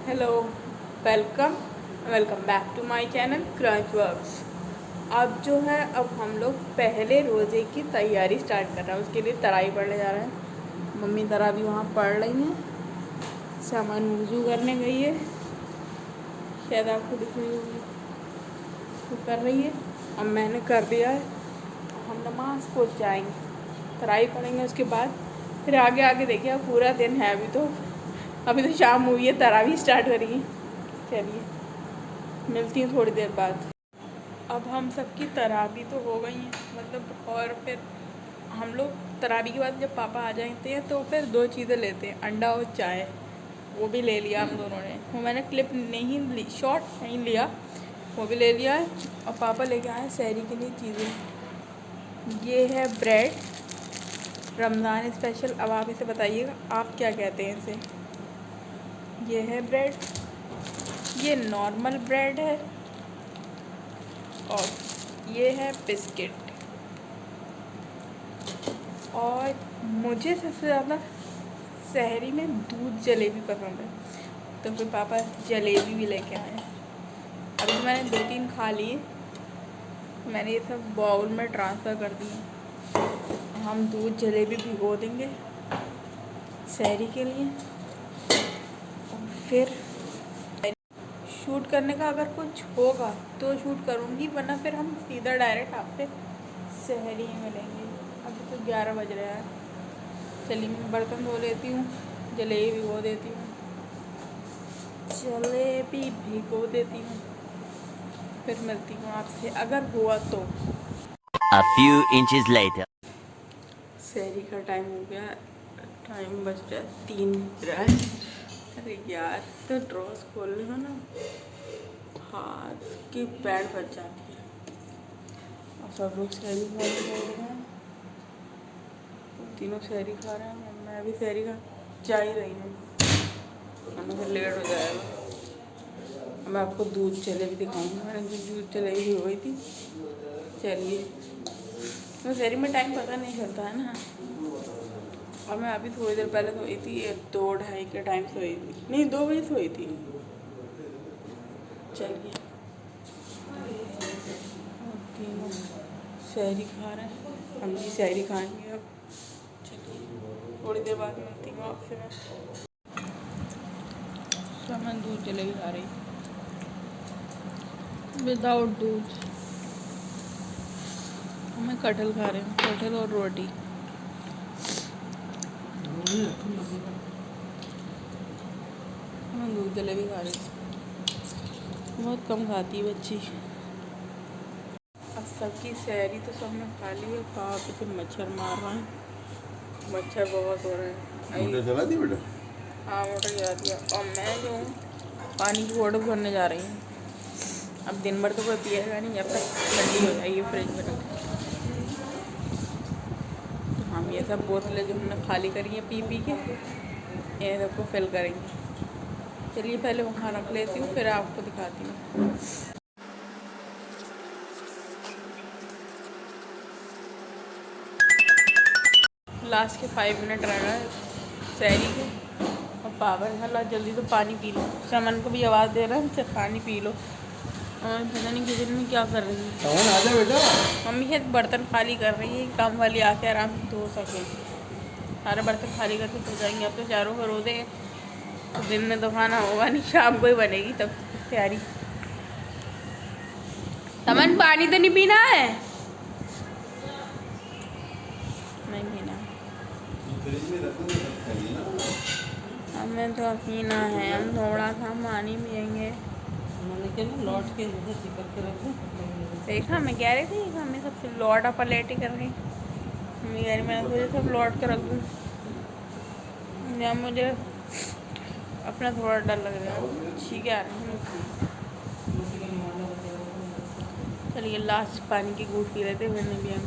Hello, welcome welcome back to my channel crunch Works. अब जो है अब हम लोग पहले रोज़े की तैयारी स्टार्ट कर रहे हैं। उसके लिए तराई पढ़ने जा रहे हैं। मम्मी तरा भी वहाँ पढ़ रही हैं, सामान वज़ू करने गई है, शायद आपको दिख रही होगी वो कर रही है। अब मैंने कर दिया है। हम नमाज पहुँच जाएंगे, तराई पढ़ेंगे, उसके बाद फिर आगे आगे देखिए। अब पूरा दिन है, अभी तो शाम हुई है, तरावी स्टार्ट करेंगे। चलिए मिलती हैं थोड़ी देर बाद। अब हम सबकी तरावी तो हो गई हैं, मतलब। और फिर हम लोग तरावी के बाद जब पापा आ जाते हैं तो फिर दो चीज़ें लेते हैं, अंडा और चाय। वो भी ले लिया हम दोनों ने। वो मैंने क्लिप नहीं ली, शॉर्ट नहीं लिया, वो भी ले लिया है। और पापा लेके आए सहरी के लिए चीज़ें। ये है ब्रेड, रमज़ान स्पेशल। अब आप इसे बताइएगा आप क्या कहते हैं इसे। ये है ब्रेड, ये नॉर्मल ब्रेड है, और ये है बिस्किट। और मुझे सबसे ज़्यादा सहरी में दूध जलेबी पसंद है, तो फिर पापा जलेबी भी लेके आए। अभी मैंने 2-3 खा लिए, मैंने ये सब बाउल में ट्रांसफ़र कर दिए। हम दूध जलेबी भिगो देंगे सहरी के लिए। और फिर शूट करने का अगर कुछ होगा तो शूट करूँगी, वरना फिर हम सीधा डायरेक्ट आपसे सहरी में मिलेंगे। अभी तो 11 बज रहा है। चलिए मैं बर्तन धो लेती हूँ, जलेबी भिगो देती हूँ, जलेबी भिगो देती हूँ, फिर मिलती हूँ आपसे अगर हुआ तो। A few inches later. सहरी का टाइम हो गया, टाइम बज रहा है 3 बज रहा है। अरे यार, तो ड्रॉस खोलने में ना हाथ की पैर बच जाती है। और सब लोग सहरी खा रहे हैं, तीनों सहरी खा रहे हैं, मैं भी सहरी खा जा ही रही हूँ, वरना फिर लेट हो जाएगा। मैं आपको दूध जलेबी दिखाऊंगी। मैंने दूध जलेबी हो गई थी। चलिए, तो सहरी में टाइम पता नहीं चलता है ना। और मैं अभी थोड़ी देर पहले सोई थी, 2-2:30 के टाइम सोई थी, नहीं 2 बजे सोई थी। चलिए, तीनों सहरी खा रहे हैं, हम भी सहरी खाएंगे अब। चलिए थोड़ी देर बाद मिलती हूँ आपसे मैं। मैं दूध जलेबी खा रही, विदाउट दूध। मैं कटहल खा रही हूँ, कटहल और रोटी। मैं दूध जलेबी खा रही हूँ, बहुत कम खाती है बच्ची। अब सबकी सहरी तो सबने खा ली है। कहाँ पे फिर मच्छर मार रहा है, मच्छर बहुत हो रहे हैं। मोटर चला दी बेटा? हाँ, मोटर जला दिया। और मैं जो हूँ पानी की बोतल भरने जा रही हूँ। अब दिन भर तो कोई पिएगा नहीं, जब तक ठंडी हो जाएगी फ्रिज में रख। तो हम ये सब बोतलें जो हमने खाली करी हैं पी पी के, ये सबको फिल करेंगे। चलिए पहले वहाँ रख लेती हूँ, फिर आपको दिखाती हूँ। लास्ट के 5 मिनट रह गए सहरी के, और पावर है जल्दी तो पानी पी लो। समन को भी आवाज़ दे रहा है मुझसे पानी पी लो। और पता नहीं किचन में क्या कर रही है। आ जा बेटा। मम्मी शायद बर्तन खाली कर रही है, काम वाली आके आराम से धो सके। सारे बर्तन खाली करके धो जाएंगे। अब तो चारों का रोज़े हैं, तो दिन में तो खाना होगा नहीं, शाम को ही बनेगी तब तैयारी। समन पानी तो नहीं पीना है? नहीं पीना, हमें तो पीना है। हम थोड़ा सा पानी पियेंगे। लौट के चिपक के रख दूँ। देखा, मैं कह रही थी हमें सब लौटा पलेटी कर रही। मम्मी कह रही मैं तुझे सब लौट के रख दूँ। या मुझे अपना थोड़ा डर लग रहा है, ठीक है। चलिए लास्ट पानी की घूंट पी लेते, मैंने भी हम।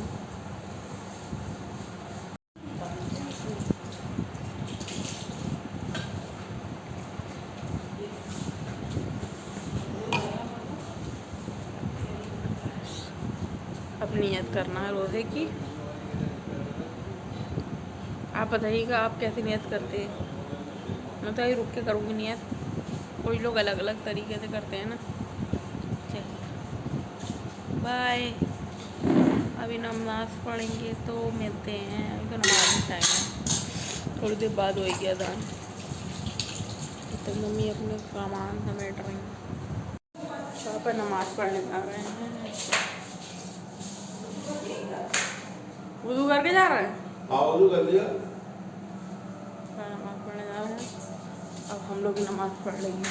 अब नियत करना है रोज़े की। आप बताइएगा आप कैसे नियत करते हैं। मैं तो अभी रुक के करूँगी नियत। कोई लोग अलग अलग तरीके से करते हैं ना। चलिए बाय। अभी नमाज़ पढ़ेंगे तो मिलते हैं। अभी तो नमाज टाइम है, थोड़ी देर बाद होगी अज़ान। तो मम्मी अपने सामान समेट रही हैं। वहाँ पर नमाज़ पढ़ने जा रहे हैं। वुज़ू करके जा रहे हैं। हाँ वुज़ू कर लिया। नमाज़ पढ़ने जा रहे हैं। अब हम लोग नमाज़ पढ़ लेंगे।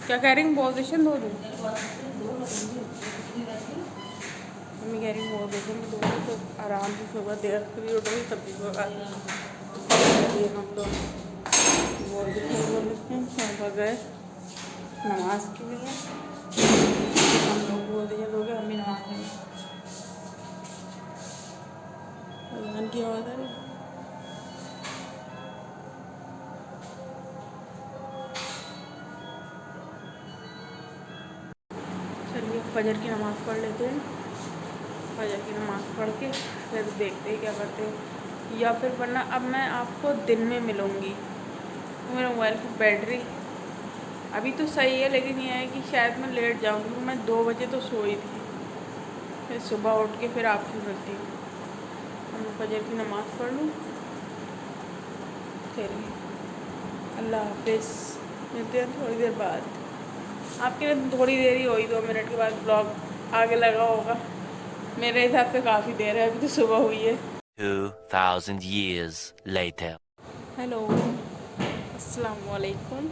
क्या कह रही हूँ? पोजीशन दो दूँ? मम्मी कह रही हूँ पोजीशन दो तो आराम से सुबह देर फ्री उठ रही तब भी हम लोग बोल लेते हैं गए नमाज के लिए। हम लोग बोल दिए लोग हम भी नमाज पढ़ेंगे। अज़ान की आवाज़ आ रही है। चलिए फजर की नमाज़ पढ़ लेते हैं। फजर की नमाज़ पढ़ के फिर देखते हैं क्या करते हैं, या फिर वरना अब मैं आपको दिन में मिलूँगी। मेरा मोबाइल की बैटरी अभी तो सही है, लेकिन यह है कि शायद मैं लेट जाऊँगी क्योंकि मैं 2 बजे तो सोई थी। फिर सुबह उठ के फिर आपसे मिलती हूँ। हम फजर की नमाज़ पढ़ लूँ। चलिए अल्लाह हाफिज़, मिलते हैं थोड़ी देर बाद। आपके लिए थोड़ी देर ही हुई, 2 मिनट के बाद ब्लॉग आगे लगा होगा। मेरे हिसाब से काफ़ी देर है, अभी तो सुबह हुई है। 2000 years later. हेलो अस्सलाम वालेकुम।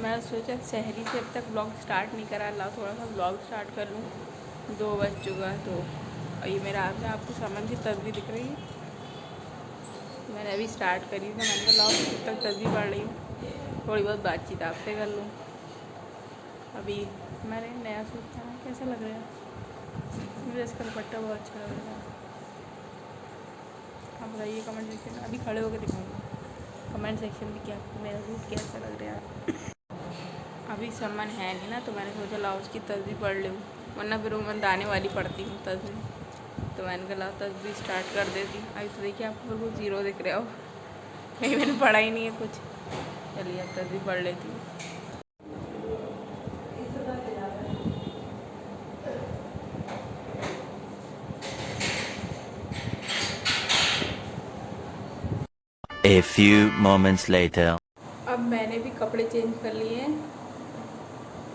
मैं सोचा शहरी से अब तक ब्लॉग स्टार्ट नहीं करा, ला थोड़ा सा ब्लॉग स्टार्ट कर लूँ। 2 बज चुका है तो ये मेरा हाथ में आपको सामान की तस्वीर दिख रही है। मैंने अभी स्टार्ट करी थी, मैंने कहा लाओ तब तक तस्वीर पढ़ रही हूँ, थोड़ी बहुत बातचीत आपसे कर लूँ। अभी मैंने नया सूट पहना, कैसा लग रहा है? मुझे इसका दुपट्टा बहुत अच्छा लग रहा है। आप बताइए कमेंट सेक्शन में, अभी खड़े होकर दिखाऊंगी कमेंट सेक्शन में क्या मेरा सूट कैसा लग रहा है। अभी सामान है नहीं ना, तो मैंने सोचा लाओ उसकी तस्वीर पढ़ लूँ, वरना फिर वो मैं दाने वाली पढ़ती हूँ तस्वीर। तो मैंने कहा लाओ तस्वीर स्टार्ट कर देती। अभी तो देखिए आपको बिल्कुल ज़ीरो दिख रहा हो, कहीं मैंने पढ़ा ही नहीं है कुछ। चलिए अब तस्वीर पढ़ लेती हूँ। A few moments later. अब मैंने भी कपड़े चेंज कर लिए हैं।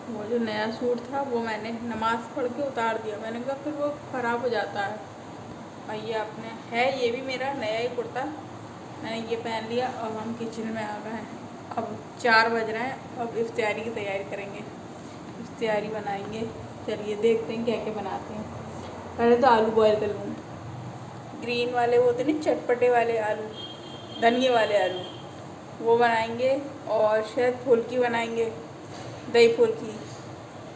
वो जो नया सूट था वो मैंने नमाज़ पढ़ के उतार दिया। मैंने कहा फिर वो ख़राब हो जाता है। और ये अपने है, ये भी मेरा नया ही कुर्ता, मैंने ये पहन लिया। और हम किचन में आ गए हैं। अब 4 बज रहे हैं, अब इफ्तियारी की तैयारी करेंगे, इफ्तियारी बनाएंगे। चलिए देखते हैं क्या क्या बनाते हैं। पहले तो आलू बॉयल कर लूँगी। ग्रीन वाले वो होते नहीं, चटपटे वाले आलू, धनिए वाले आलू, वो बनाएंगे। और शायद फुल्की बनाएंगे, दही फुल्की,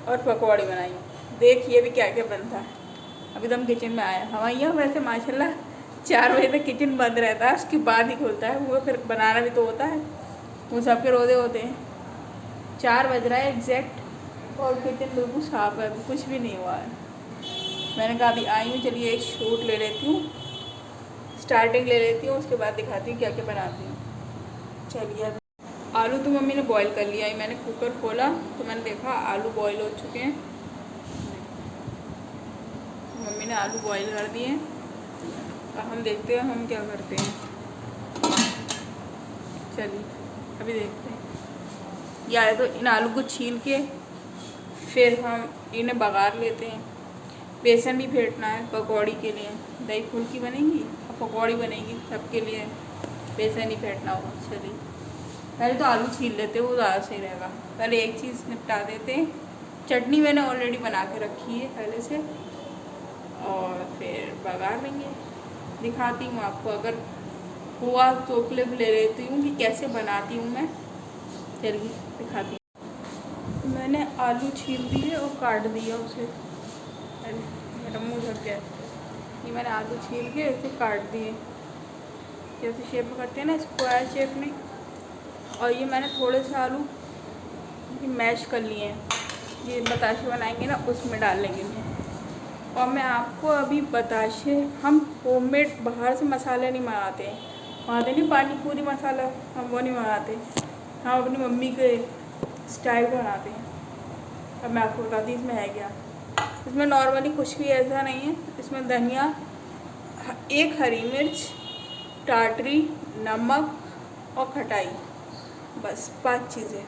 और पकौड़ी बनाएंगे। देखिए भी क्या क्या बनता है। अभी तो हम किचन में आए हैं। हमारे यहाँ वैसे माशाल्लाह 4 बजे तक किचन बंद रहता है, उसके बाद ही खुलता है। वो फिर बनाना भी तो होता है, वो सबके रोज़े होते हैं। 4 बज रहा है एग्जैक्ट, और किचन बिल्कुल साफ़ है, अभी कुछ भी नहीं हुआ है। मैंने कहा अभी आई हूँ, चलिए एक शूट ले लेती हूँ, स्टार्टिंग ले लेती हूँ, उसके बाद दिखाती हूँ क्या क्या बनाती हूँ। चलिए आलू तो मम्मी ने बॉईल कर लिया है। मैंने कुकर खोला तो मैंने देखा आलू बॉईल हो चुके हैं। मम्मी ने आलू बॉईल कर दिए। अब हम देखते हैं हम क्या करते हैं। चलिए अभी देखते हैं। या तो इन आलू को छील के फिर हम इन्हें बघार लेते हैं। बेसन भी फेंटना है पकौड़ी के लिए, दही फुल्की बनेगी और पकौड़ी बनेगी, सबके लिए बेसन ही फेंटना होगा। चलिए पहले तो आलू छील लेते हैं, वो ज़्यादा सही रहेगा। पहले एक चीज़ निपटा देते हैं। चटनी मैंने ऑलरेडी बना के रखी है पहले से, और फिर बघार लेंगे। दिखाती हूँ आपको, अगर हुआ तो क्लिप ले लेती हूँ कि कैसे बनाती हूँ मैं। चलिए दिखाती हूँ। मैंने आलू छील दिए और काट दिया उसे। मेरा मुँह ढक गया। ये मैंने आलू छील के इसे काट दिए, जैसे शेप में करते हैं ना, स्क्वायर शेप में। और ये मैंने थोड़े से आलू मैश कर लिए हैं, ये बताशे बनाएंगे ना उसमें डाल लेंगे। और मैं आपको अभी बताशे, हम होममेड बाहर से मसाले नहीं मंगाते हैं, वहाँ नहीं पानी पूरी मसाला, हम वो नहीं बनाते, हम अपनी मम्मी के स्टाइल को बनाते हैं। अब मैं आपको बताती हूँ इसमें है क्या। इसमें नॉर्मली कुछ भी ऐसा नहीं है। इसमें धनिया, एक हरी मिर्च, टाटरी, नमक और खटाई, बस 5 चीज़ें।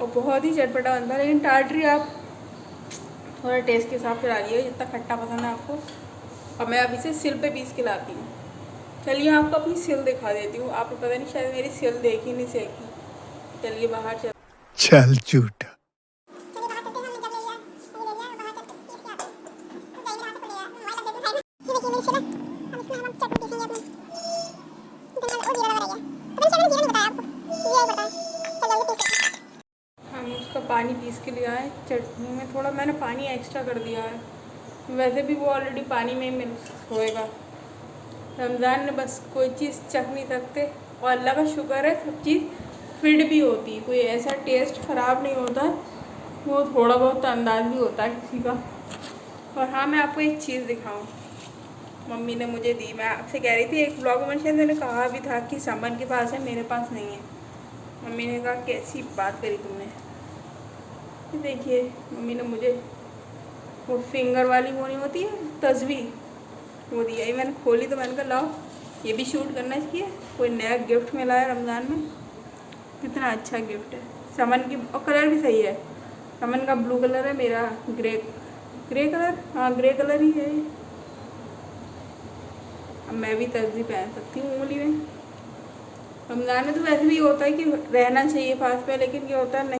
और बहुत ही चटपटा बनता है, लेकिन टाटरी आप थोड़ा टेस्ट के हिसाब से डालिए जितना खट्टा पसंद है आपको। और मैं अब इसे सिल पे पीस के लाती हूँ। चलिए आपको अपनी सिल दिखा देती हूँ। आपको पता नहीं शायद मेरी सिल देखी नहीं सेकी। चलिए बाहर चल झूठा। हम उसका पानी पीस के लिया है। चटनी में थोड़ा मैंने पानी एक्स्ट्रा कर दिया है, वैसे भी वो ऑलरेडी पानी में मिक्स होएगा। रमज़ान में बस कोई चीज़ चख नहीं सकते, और अल्लाह का शुक्र है सब चीज़ फिट भी होती है, कोई ऐसा टेस्ट ख़राब नहीं होता। वो थोड़ा बहुत अंदाज भी होता है किसी का। और हाँ, मैं आपको एक चीज़ दिखाऊं, मम्मी ने मुझे दी। मैं आपसे कह रही थी एक ब्लॉग में शायद मैंने कहा भी था कि समन के पास है, मेरे पास नहीं है। मम्मी ने कहा कैसी बात करी तुमने। देखिए मम्मी ने मुझे वो फिंगर वाली वो नहीं होती है तस्वीर, वो दिया। ये मैंने खोली तो मैंने कहा लाओ ये भी शूट करना चाहिए, कोई नया गिफ्ट मिला है रमज़ान में। कितना अच्छा गिफ्ट है समन की, और कलर भी सही है। समन का ब्लू कलर है, मेरा ग्रे कलर, हाँ ग्रे कलर ही है। अब मैं भी तस्वीर पहन सकती हूँ उंगली में। रमज़ान में तो वैसे भी होता है कि रहना चाहिए पास में, लेकिन ये होता है नहीं।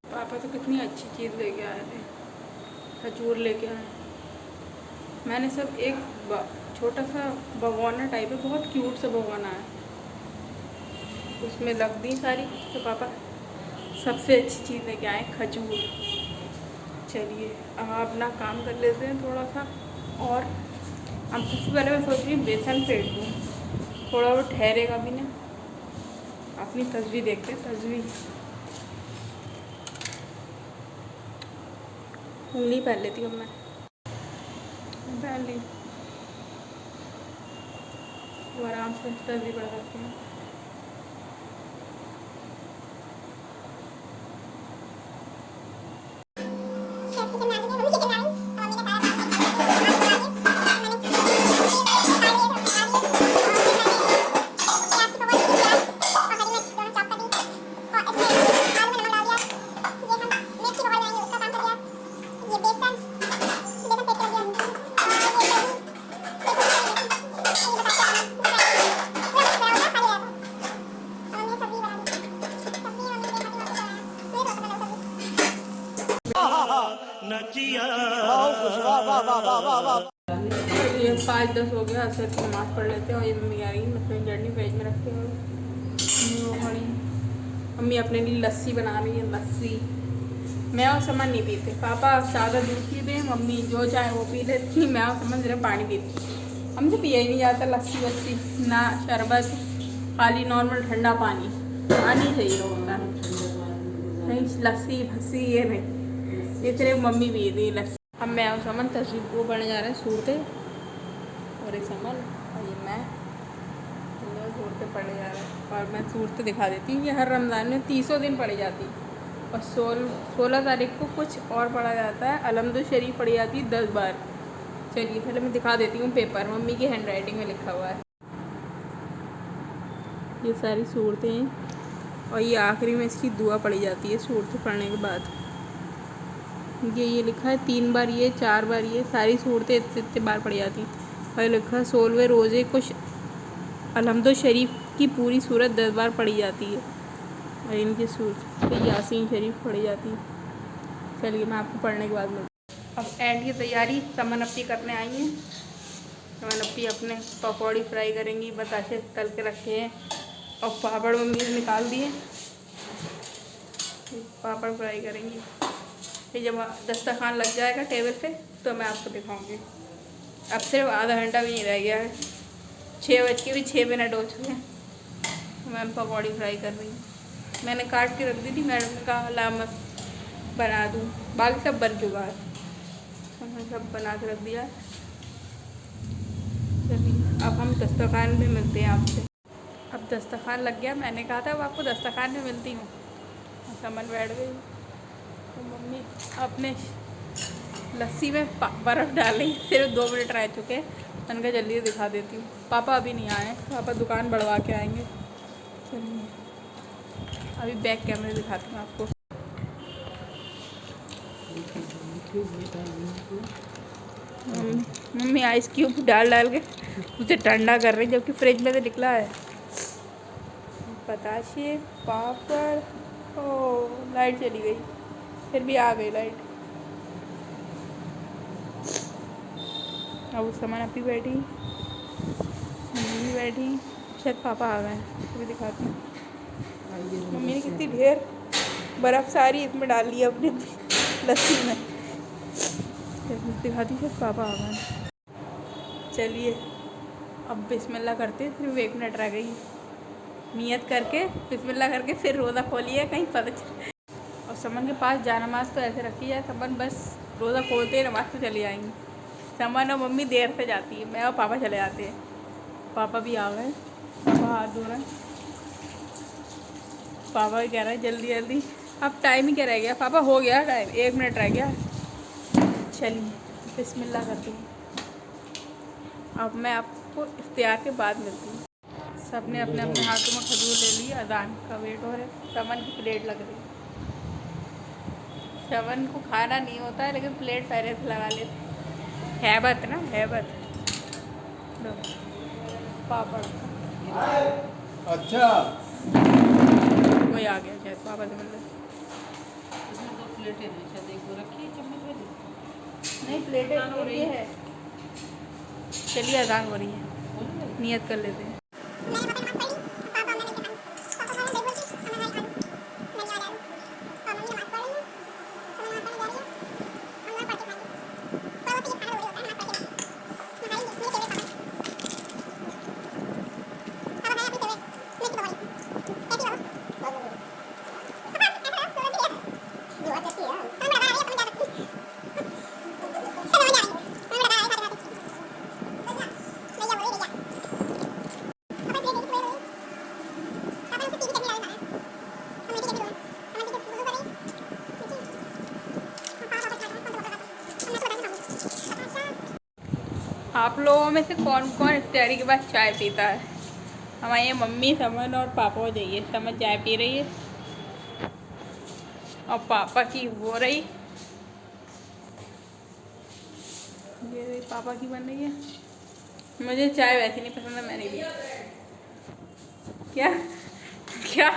पापा तो कितनी अच्छी चीज़ लेके आए थे, खजूर लेके आए। मैंने सब एक छोटा सा भगवाना टाइप है, बहुत क्यूट सा भगवाना है, उसमें लग दी सारी। तो पापा सबसे अच्छी चीज़ लेके आए खजूर। चलिए अब अपना काम कर लेते हैं थोड़ा सा। और अब सबसे पहले मैं सोच रही हूँ बेसन फेंट दूँ, थोड़ा वो ठहरेगा भी ना। अपनी तस्वीर देखते हैं, तस्वीर उंगली पहन लेती हूँ मैं, पहन ली। वो आराम से तस्वीर पढ़ सकती हूँ। ये 5-10 हो गया, असर की नमाज़ पढ़ लेते हैं। और ये मम्मी आ रही है, मतलब चटनी फ्रिज में रखते हैं। वो खड़ी मम्मी अपने लिए लस्सी बना रही है, लस्सी। मैं और समन नहीं पीते, पापा सादा दूध पीते हैं, मम्मी जो चाहे वो पी लेती, मैं और समन सिर्फ पानी पीती। हमसे पिया ही नहीं जाता लस्सी वस्सी, ना शरबत, खाली नॉर्मल ठंडा पानी चाहिए होता है। नहीं लस्सी फस्सी ये नहीं, ये सिर्फ मम्मी पी दी लस्सी। अब मैं और समन तस्वीर को पढ़ने जा रहे हैं सूरते, और एक समन और ये मैं सूरते पढ़ने जा रहे हैं। और मैं सूरते दिखा देती हूँ, ये हर रमज़ान में 30 दिन पढ़ी जाती है। और 16 तारीख को कुछ और पढ़ा जाता है, अलहम्दुल शरीफ पढ़ी जाती है 10 बार। चलिए पहले मैं दिखा देती हूँ, पेपर मम्मी की हैंड राइटिंग में लिखा हुआ है। ये सारी सूरतें हैं, और ये आखिरी में इसकी दुआ पढ़ी जाती है सूरतें पढ़ने के बाद। ये लिखा है 3 बार ये, 4 बार ये, सारी सूरतें इतने बार पढ़ी जाती हैं। और लिखा है 16वें रोज़े को अलहम्दुल शरीफ की पूरी सूरत 10 बार पढ़ी जाती है। और इनकी सूरत यासीन शरीफ पढ़ी जाती है। चलिए मैं आपको पढ़ने के बाद मिलती हूँ। अब एंड की तैयारी समन अपनी करने आई हैं। मैंने अपनी अपने पकौड़ी फ्राई करेंगी, बताशे तल के रखे हैं और पापड़ मम्मी ने निकाल दिए, पापड़ फ्राई करेंगी। फिर जब दस्तरखान लग जाएगा टेबल पे तो मैं आपको दिखाऊंगी। अब सिर्फ आधा घंटा भी नहीं रह गया है, 6:06 हो चुके हैं। मैं पकौड़ी फ्राई कर रही हूँ। मैंने काट के रख दी थी, मैडम ने कहा ला मत बना दूँ, बाकी सब बन चुका है, मैंने सब बना के रख दिया। चलिए अब हम दस्तरखान में मिलते हैं आपसे। अब दस्तरखान लग गया, मैंने कहा था अब आपको दस्तरखान में मिलती हूँ। समन बैठ गई तो मम्मी अपने लस्सी में बर्फ़ डाली, सिर्फ 2 मिनट रह चुके हैं। मैंने कहा जल्दी दिखा देती हूँ। पापा अभी नहीं आए, पापा दुकान बढ़वा के आएंगे। चलिए अभी बैक कैमरे दिखाती हूँ आपको। मम्मी आइस क्यूब डाल के उसे ठंडा कर रही, जबकि फ्रिज में से निकला है। बताशे, पापड़, ओ लाइट चली गई, फिर भी आ गई लाइट। अब उस समय अपी बैठी, मम्मी बैठी, शायद पापा आ गए, अभी दिखाती हूँ। मम्मी ने कितनी ढेर बर्फ़ सारी इसमें डाल ली अपने लस्सी में, दिखाती शायद पापा आ गए। चलिए अब बिस्मिल्लाह करते, सिर्फ 1 मिनट रह गई, नियत करके बिस्मिल्लाह करके फिर रोज़ा खोलिए, कहीं पता चले। और समन के पास जा नमाज तो ऐसे रखी जाए, समन बस रोज़ा खोलते ही नमाज पे चली जाएंगी। समन और मम्मी देर से जाती है, मैं और पापा चले जाते हैं। पापा भी आ गए, पापा हाथ धो रहे हैं। पापा भी कह रहे हैं जल्दी जल्दी, अब टाइम ही क्या रह गया पापा, हो गया टाइम, 1 मिनट रह गया। चलिए बिस्मिल्लाह करती हूँ। अब मैं आपको इफ्तियार के बाद मिलती हूँ। सब ने अपने अपने हाथों में खजूर ले ली, अजान का वेट हो रहा है। समन की प्लेट लग रही है, समन को खाना नहीं होता है लेकिन प्लेट पहले से लगा लेते, हैबत ना हैबत। लो पापड़, अच्छा कोई आ गया शायद पापा से मिलने। इसमें 2 प्लेटें हैं, शायद एक वो रखी है चम्मच वाली, नहीं प्लेटें हो रही है। चलिए अजान हो रही है, नियत कर लेते हैं। आप लोगों में से कौन कौन इफ्तारी के बाद चाय पीता है? हमारे यहाँ मम्मी, समन और पापा हो जाइए। समन चाय पी रही है और पापा की हो रही, ये पापा की बन रही है। मुझे चाय वैसे नहीं पसंद है, मैंने भी क्या क्या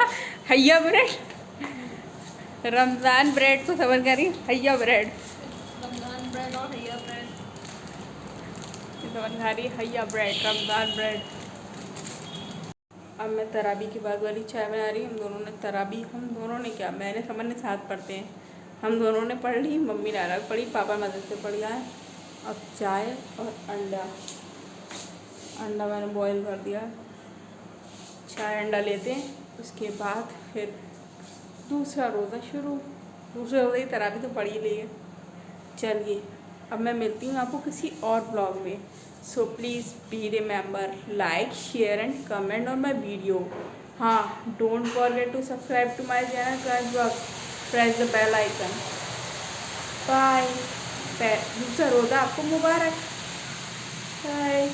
हैया ब्रेड, रमज़ान ब्रेड को समझ कर रही, हैया ब्रेड, रमज़ान ब्रेड और हैया ब्रेड, समझ आ रही हैया ब्रेड, रमज़ान ब्रेड। अब मैं तराबी के बाद वाली चाय बना रही हूँ। हम दोनों ने तराबी, हम दोनों ने क्या, मैंने समन ने साथ पढ़ते हैं, हम दोनों ने पढ़ ली, मम्मी ने अलग पढ़ी, पापा मदद से पढ़ गया है। अब चाय और अंडा मैंने बॉईल कर दिया, चाय अंडा लेते हैं, उसके बाद फिर दूसरा रोज़ा शुरू। दूसरे रोज़े की तराबी तो पढ़ ही ली है। चलिए अब मैं मिलती हूँ आपको किसी और ब्लॉग में। So please be remember like share and comment on my video. हाँ, don't forget to subscribe to my channel crunch works, press the bell icon. Bye, दूसरा रोज़ा आपको मुबारक। बाय।